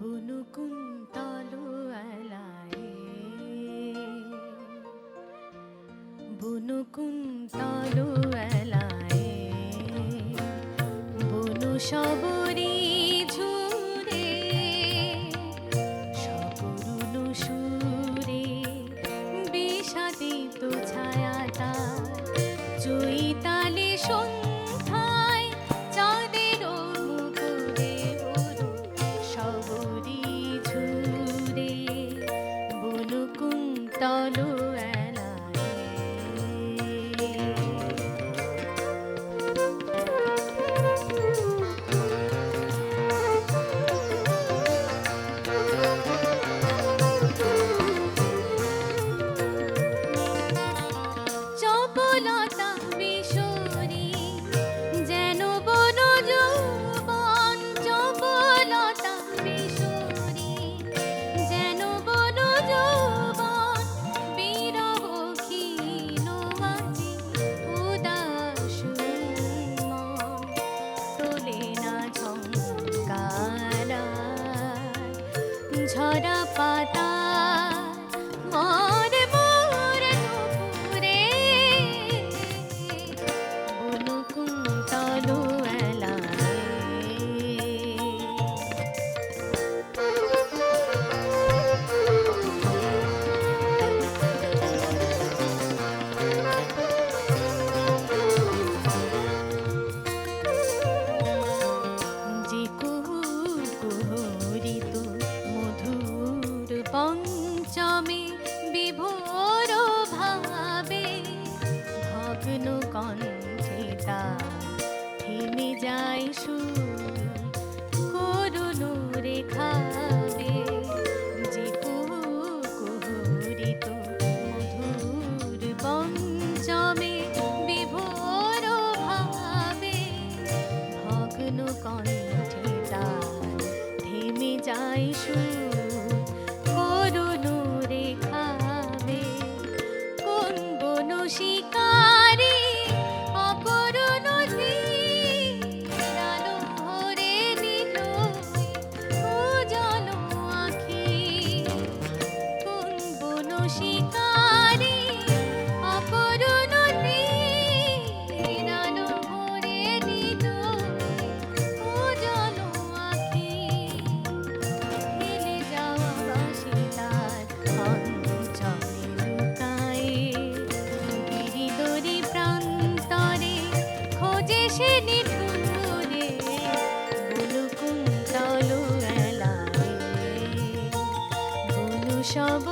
বুনু কুন্তল আলায়ে বুনু কুন্তল আলায়ে বুনু সবরি ঝুরে সকরুণ সুরে বিষাদিত ছায়াটা চৈতালি সন্ধ্যায় চাঁদের মুকুরে বুনু সবরি ঝুরে বুনু কুন্তল চপলতা বিশরী যেন বন যৌবন চপলতা বিশরী যেন বন যৌবন বিরহ ক্ষীণ মাঝি উদাস মন তোলে না ঝঙ্কারা ঝরা পাতা পঞ্চমে বিভোর ভাবে ভগ্ন কণ্ঠে তার থেমে যায় সুর করুণ রেখাবে যে কুহুরিত মধুর পঞ্চমে বিভোর ভাবে ভগ্ন কণ্ঠে তার থেমে যায় সুর শিকারি অকরুণ ধীরালো ভরে নিল উজালো আখি কোন বন শিকারি অকরুণ ধীরালো ভরে নিল উজালো আখি হেলে যাওয়া বাসি তার সে নিঠুরে বুনু কুন্তল আলায়ে বুনু সব